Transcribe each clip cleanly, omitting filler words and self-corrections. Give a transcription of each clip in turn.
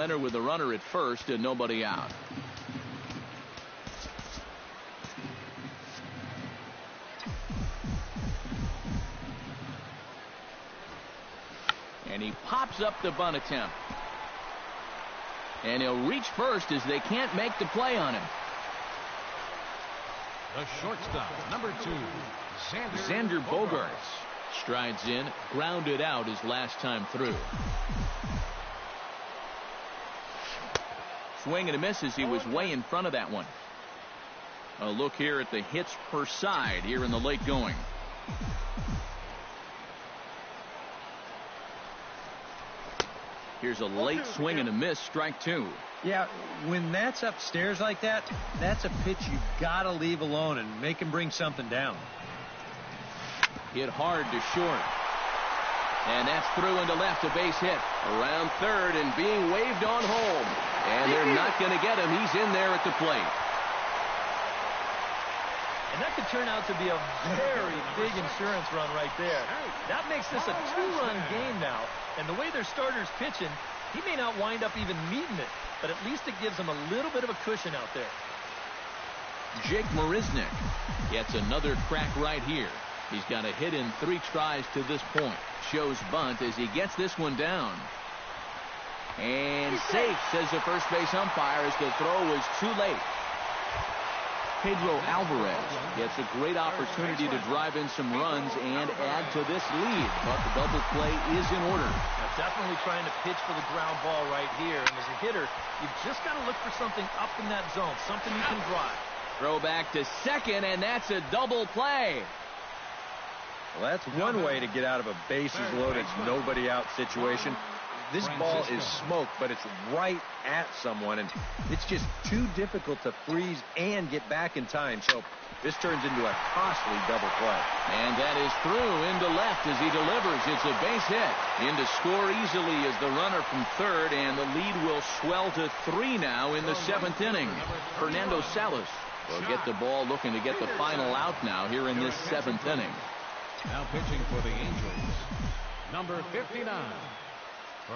enter with a runner at first and nobody out. And he pops up the bunt attempt. And he'll reach first as they can't make the play on him. The shortstop, number 2, Xander Bogaerts strides in, grounded out his last time through. Swing and a miss as he was way in front of that one. A look here at the hits per side here in the late going. Here's a late swing and a miss, strike 2. Yeah, when that's upstairs like that, that's a pitch you gotta leave alone and make him bring something down. Hit hard to short. And that's through into left, a base hit. Around third and being waved on home. And they're not going to get him. He's in there at the plate. And that could turn out to be a very big insurance run right there. That makes this a 2-run game now. And the way their starter's pitching, he may not wind up even needing it. But at least it gives him a little bit of a cushion out there. Jake Marisnick gets another crack right here. He's got a hit in 3 tries to this point. Shows bunt as he gets this one down. And safe, says the first base umpire, as the throw was too late. Pedro Alvarez gets a great opportunity to drive in some runs and add to this lead, but the double play is in order. Now definitely trying to pitch for the ground ball right here, and as a hitter, you've just got to look for something up in that zone, something you can drive. Throw back to second, and that's a double play. Well, that's one way to get out of a bases loaded, nobody out situation. This ball is smoke, but it's right at someone, and it's just too difficult to freeze and get back in time. So this turns into a costly double play. And that is through into left as he delivers. It's a base hit. In to score easily is the runner from third, and the lead will swell to 3 now in the 7th inning. Fernando Salas will get the ball, looking to get the final out now here in this 7th inning. Now pitching for the Angels, number 59.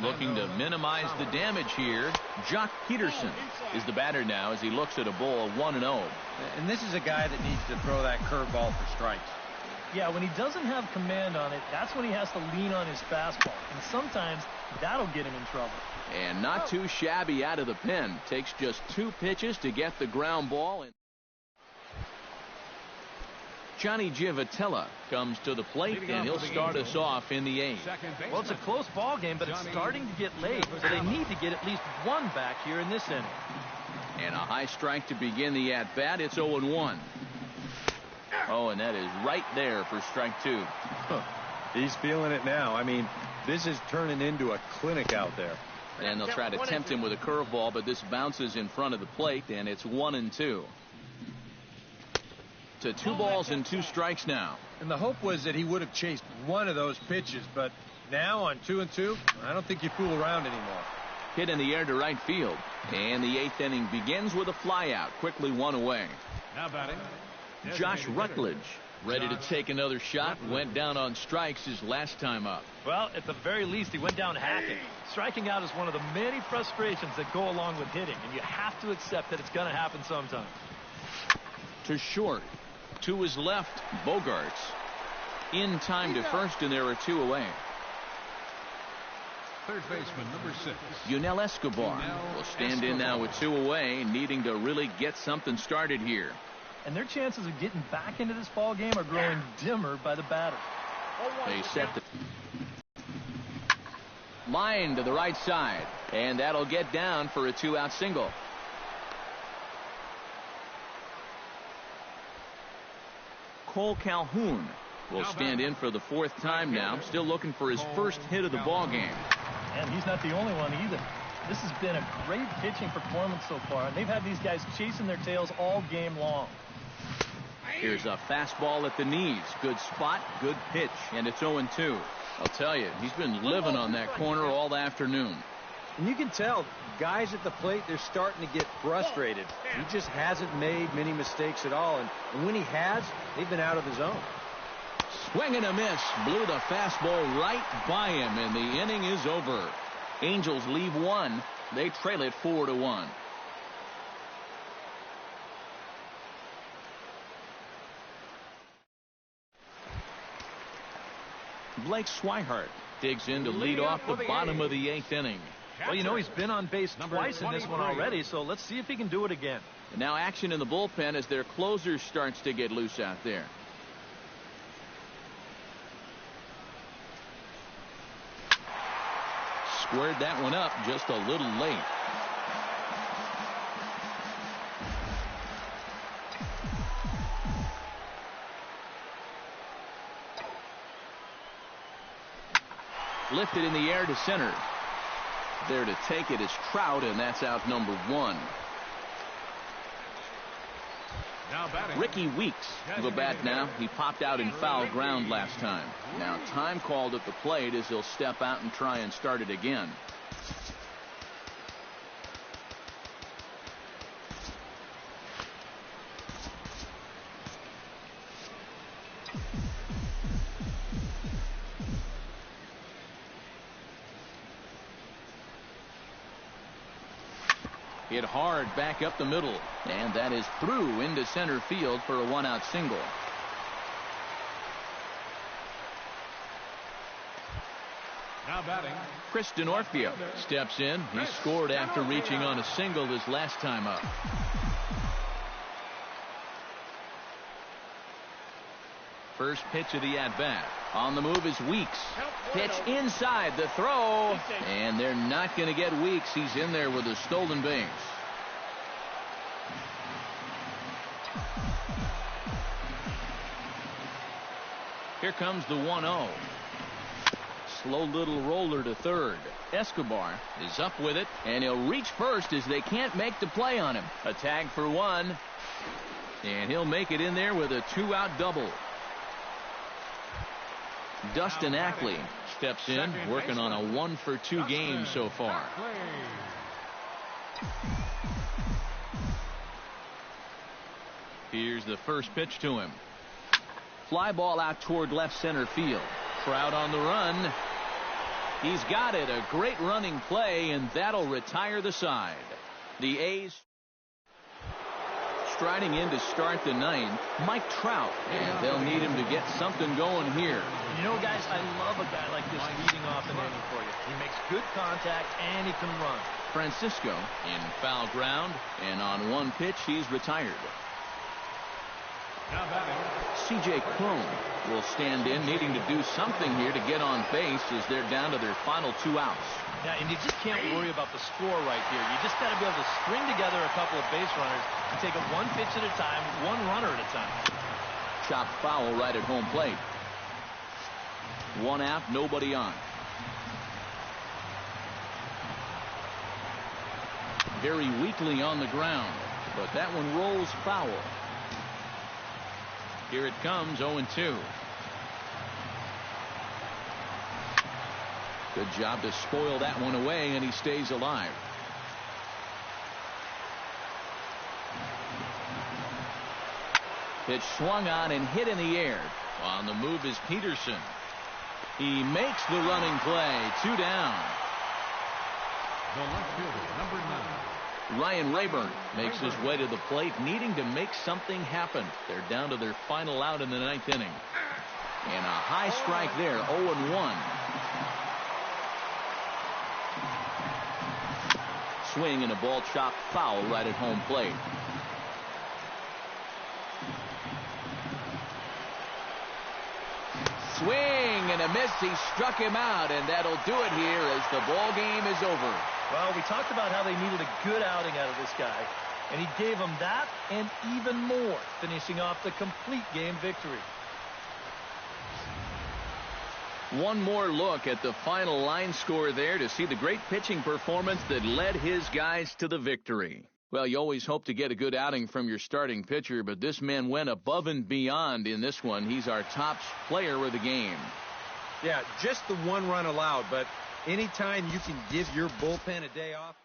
Looking to minimize the damage here, Jock Peterson is the batter now as he looks at a ball 1-0. And this is a guy that needs to throw that curveball for strikes. Yeah, when he doesn't have command on it, that's when he has to lean on his fastball. And sometimes that'll get him in trouble. And not too shabby out of the pen. Takes just 2 pitches to get the ground ball. Johnny Giavotella comes to the plate, and he'll start us off in the 8th. Well, it's a close ball game, but it's starting to get late, so they need to get at least 1 back here in this inning. And a high strike to begin the at-bat. It's 0-1. Oh, and that is right there for strike 2. He's feeling it now. I mean, this is turning into a clinic out there. And they'll try to tempt him with a curveball, but this bounces in front of the plate, and it's 1-2. To 2 balls and 2 strikes now. And the hope was that he would have chased one of those pitches, but now on 2-2, I don't think you fool around anymore. Hit in the air to right field. And the 8th inning begins with a flyout. Quickly 1 away. Now batting, Josh Rutledge, ready to take another shot. Went down on strikes his last time up. Well, at the very least, he went down hacking. Striking out is one of the many frustrations that go along with hitting, and you have to accept that it's going to happen sometimes. To short. To his left, Bogaerts. In time to first, and there are 2 away. third baseman, number 6. Yunel Escobar will stand in now with 2 away, needing to really get something started here. And their chances of getting back into this ball game are growing dimmer by the batter. They set the line to the right side, and that'll get down for a 2-out single. Cole Calhoun will stand in for the 4th time now, still looking for his first hit of the ball game. And he's not the only one either. This has been a great pitching performance so far, and they've had these guys chasing their tails all game long. Here's a fastball at the knees. Good spot, good pitch, and it's 0-2. I'll tell you, he's been living on that corner all afternoon. And you can tell, guys at the plate, they're starting to get frustrated. He just hasn't made many mistakes at all, and when he has, they've been out of the zone. Swing and a miss. Blew the fastball right by him, and the inning is over. Angels leave 1, They trail it 4-1. Blake Swihart digs in to lead off the bottom of the 8th inning. Well, you know, he's been on base twice in this one already, so let's see if he can do it again. And now action in the bullpen as their closer starts to get loose out there. Squared that one up just a little late. Lifted in the air to center. There to take it is Trout, and that's out number 1. Ricky Weeks to the bat now. He popped out in foul ground last time. Now time called at the plate as he'll step out and try and start it again. Hit hard back up the middle, and that is through into center field for a 1-out single. Now batting, Chris Denorfia steps in. He scored after reaching on a single his last time up. First pitch of the at-bat. On the move is Weeks. Pitch inside the throw. And they're not going to get Weeks. He's in there with a stolen base. Here comes the 1-0. Slow little roller to third. Escobar is up with it, and he'll reach first as they can't make the play on him. A tag for 1. And he'll make it in there with a 2-out double. Dustin Ackley steps in, working on a 1-for-2 game so far. Here's the first pitch to him. Fly ball out toward left center field. Trout on the run. He's got it. A great running play, and that'll retire the side. The A's striding in to start the 9th, Mike Trout, and they'll need him to get something going here. You know, guys, I love a guy like this leading off an inning for you. He makes good contact, and he can run. Francisco in foul ground, and on one pitch, he's retired. C.J. Cron will stand in, needing to do something here to get on base as they're down to their final 2 outs. Yeah, and you just can't worry about the score right here. You just got to be able to string together a couple of base runners and take it one pitch at a time, one runner at a time. Chopped foul right at home plate. 1 out, nobody on. Very weakly on the ground, but that one rolls foul. Here it comes, 0-2. Good job to spoil that one away, and he stays alive. Pitch swung on and hit in the air. On the move is Peterson. He makes the running play. 2 down. the left fielder, number 9. Ryan Rayburn makes his way to the plate, needing to make something happen. They're down to their final out in the 9th inning. And a high strike there, 0-1. Swing and a ball chopped foul right at home plate. Swing and a miss. He struck him out, and that'll do it here as the ball game is over. Well, we talked about how they needed a good outing out of this guy, and he gave them that and even more, finishing off the complete game victory. One more look at the final line score there to see the great pitching performance that led his guys to the victory. Well, you always hope to get a good outing from your starting pitcher, but this man went above and beyond in this one. He's our top player of the game. Yeah, just the 1 run allowed, but anytime you can give your bullpen a day off,